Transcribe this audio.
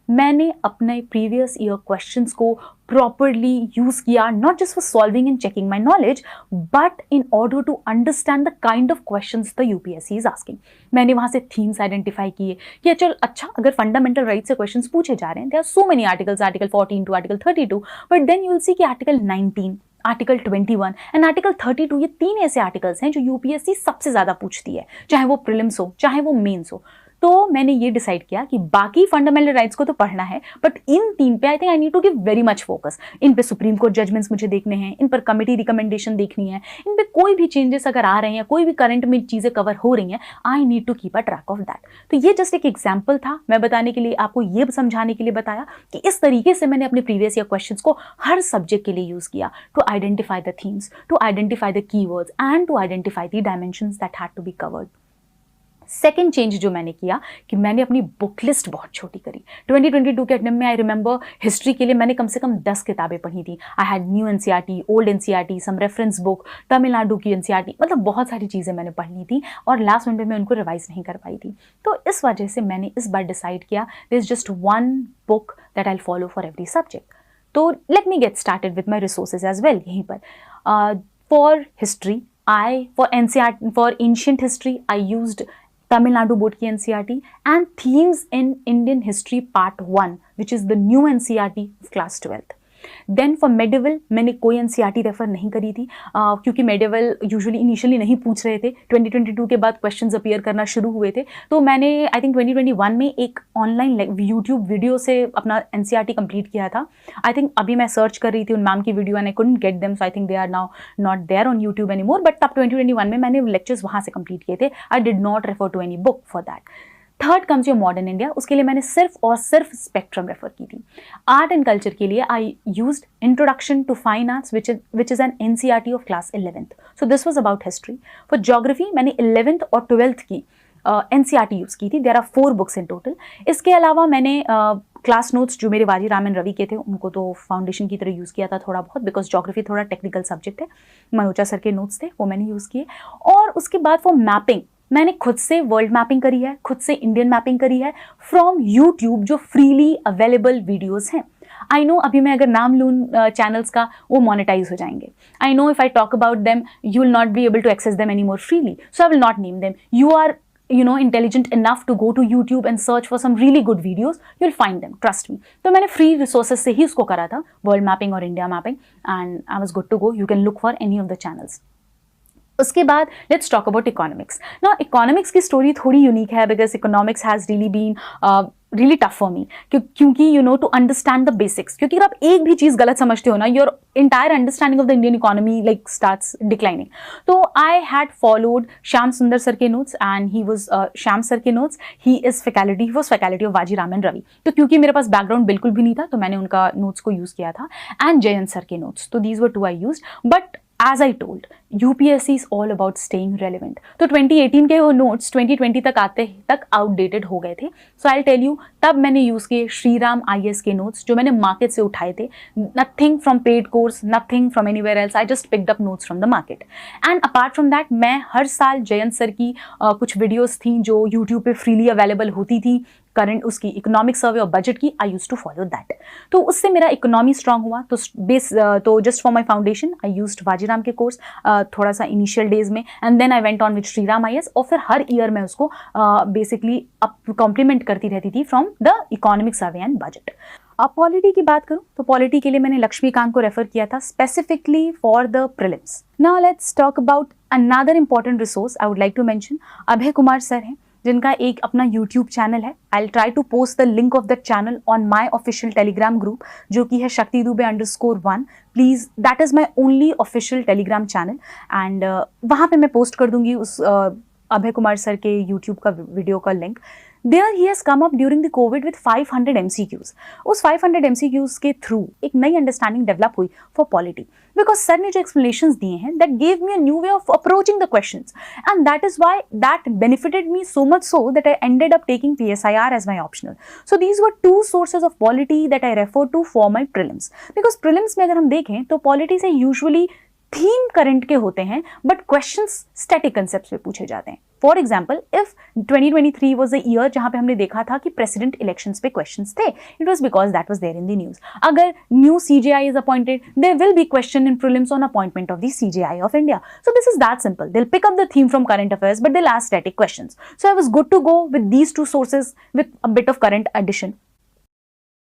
मैंने अपने previous year questions को प्रॉपरली यूज किया, not just for solving and checking my knowledge, but in order to understand the kind of questions the UPSC is asking. मैंने वहां से themes identify किए कि चल अच्छा, अगर फंडामेंटल राइट से क्वेश्चंस पूछे जा रहे हैं, there are so many articles, article 14 to article 32, but then you will see कि आर्टिकल 19, आर्टिकल 21 एंड आर्टिकल 32, ये 3 ऐसे आर्टिकल्स हैं जो यूपीएससी सबसे ज्यादा पूछती है, चाहे वो प्रीलिम्स हो चाहे वो मेंस हो। तो मैंने ये डिसाइड किया कि बाकी फंडामेंटल राइट्स को तो पढ़ना है, बट इन 3 पे I think I need to give very much focus. इन पे सुप्रीम कोर्ट जजमेंट्स मुझे देखने हैं, इन पर कमिटी रिकमेंडेशन देखनी है, इन पे कोई भी चेंजेस अगर आ रहे हैं, कोई भी करंट में चीजें कवर हो रही हैं, I need to keep a track of that. तो ये जस्ट एक एग्जाम्पल था, मैं बताने के लिए, आपको ये समझाने के लिए बताया कि इस तरीके से मैंने अपने प्रीवियस ईयर क्वेश्चंस को हर सब्जेक्ट के लिए यूज किया to identify the themes, to identify the keywords and to identify the dimensions that had to be covered. Second change जो मैंने किया कि मैंने अपनी बुक लिस्ट बहुत छोटी करी। 2022 के अटेम्प्ट में आई रिमेंबर हिस्ट्री के लिए मैंने कम से कम 10 किताबें पढ़ी थी। I had new NCERT, old NCERT, some reference book, Tamil Nadu की एनसीईआरटी, मतलब बहुत सारी चीज़ें मैंने पढ़ ली थी और लास्ट मिनट में मैं उनको रिवाइज नहीं कर पाई थी। तो इस वजह से मैंने इस बार डिसाइड किया there is just one book that I follow for every subject. तो let me get started with my resources as well. यहीं पर for history for NCERT, for ancient history, I used Tamil Nadu board की NCERT and themes in Indian history part 1, which is the new NCERT of class 12th. Then for medieval मैंने कोई NCERT refer नहीं करी थी, क्योंकि medieval usually initially नहीं पूछ रहे थे। 2022 के बाद क्वेश्चंस अपीयर करना शुरू हुए थे, तो मैंने आई थिंक 2021 में एक ऑनलाइन यूट्यूब वीडियो से अपना एनसीईआरटी कंप्लीट किया था। आई थिंक अभी मैं सर्च कर रही थी उन मैम की video and I couldn't get them, so I think they are now not there on YouTube any more, but तब 2021 में मैंने लेक्चर्स वहाँ से कंप्लीट किए थे। I did not refer to any book for that. Third comes your modern India, उसके लिए मैंने सिर्फ और सिर्फ स्पेक्ट्रम रेफर की थी। आर्ट एंड कल्चर के लिए I used introduction to fine arts which is an NCERT of class 11th, so this was about history. For geography मैंने 11th और 12th की एनसीईआरटी यूज की थी। There are 4 books in total. इसके अलावा मैंने क्लास नोट्स जो मेरे वाजी राम एंड रवि के थे उनको तो फाउंडेशन की तरह यूज़ किया था थोड़ा बहुत, बिकॉज ज्योग्राफी थोड़ा टेक्निकल सब्जेक्ट है। मनोजा सर के नोट्स थे वो मैंने यूज़ किए। और उसके बाद फॉर मैपिंग मैंने खुद से वर्ल्ड मैपिंग करी है, खुद से इंडियन मैपिंग करी है फ्रॉम यूट्यूब, जो फ्रीली अवेलेबल वीडियोस हैं। आई नो अभी मैं अगर नाम लूँ चैनल्स का वो मोनेटाइज हो जाएंगे। I know if I talk about them you will not be able to access them any more freely, so I will not name them. You are intelligent enough to go to YouTube and search for some really good videos, you'll find them, trust me. तो मैंने free resources से ही उसको करा था, world mapping और India mapping, and I was good to go. You can look for any of the channels. उसके बाद let's talk about economics. ना इकोनॉमिक्स की स्टोरी थोड़ी यूनिक है, because economics has really been really tough for me, क्योंकि you know to understand the basics, क्योंकि अगर आप एक भी चीज़ गलत समझते हो ना, your entire understanding of the Indian economy like starts declining. तो I had followed Shyam Sundar sir के notes and he was Shyam sir के notes, he was faculty of Vajiram and Ravi. तो क्योंकि मेरे पास बैकग्राउंड बिल्कुल भी नहीं था तो मैंने उनका नोट्स को यूज़ किया था, एंड जयंत सर के नोट्स। तो these were 2 I used, but as I told, UPSC is all about staying relevant. तो 2018 के वो नोट्स 2020 तक आते तक आउटडेटेड हो गए थे। सो आई टेल यू, तब मैंने यूज़ किए श्रीराम IAS के नोट्स जो मैंने मार्केट से उठाए थे। Nothing from paid course, nothing from anywhere else, I just picked up notes from the market. And apart from that मैं हर साल जयंत सर की कुछ वीडियोज़ थी जो यूट्यूब पे फ्रीली अवेलेबल होती थी, करंट उसकी इकोनॉमिक सर्वे और बजट की, I use to follow that. तो उससे मेरा इकोनॉमी स्ट्रांग हुआ। तो just for my foundation I used Vajiram के कोर्स थोड़ा सा इनिशियल डेज में, and then I went on with Sriram IAS, और फिर हर ईयर मैं उसको बेसिकली कॉम्प्लीमेंट करती रहती थी from the economic survey and budget. अब पॉलिटी की बात करूं तो पॉलिटी के लिए मैंने लक्ष्मीकांत को रेफर किया था specifically for the prelims. Now let's talk about another important resource I would like to mention. Abhay Kumar sir हैं जिनका एक अपना यूट्यूब चैनल है। I will try to post the link of that channel on my official Telegram group, जो कि है Shakti Dubey _1। Please, that is my only official Telegram channel, and वहाँ पे मैं पोस्ट कर दूंगी उस अभय कुमार सर के यूट्यूब का वीडियो का link. There he has come up during the COVID with 500 MCQs. उस 500 MCQs के थ्रू एक नई अंडरस्टैंडिंग डेवलप हुई फॉर पॉलिटी, बिकॉज सर ने जो एक्सप्लेनेशंस दिए हैं that gave me a new way of approaching the questions, and that is why that benefited me so much so that I ended up taking PSIR as my optional. So these were 2 sources of polity that I refer to for my prelims. Because prelims में अगर हम देखें तो polity से usually theme current के होते हैं but questions static concepts पे पूछे जाते हैं. For example, if 2023 was a year जहां पे हमने देखा था कि प्रेसिडेंट इलेक्शंस पे क्वेश्चंस थे, it was because that was there in the news. अगर new CJI is appointed, there will be question in prelims on appointment of the CJI of India. So this is that simple. They'll pick up the theme from current affairs, but they'll ask static questions. So I was good to go with these two sources with a bit of current addition.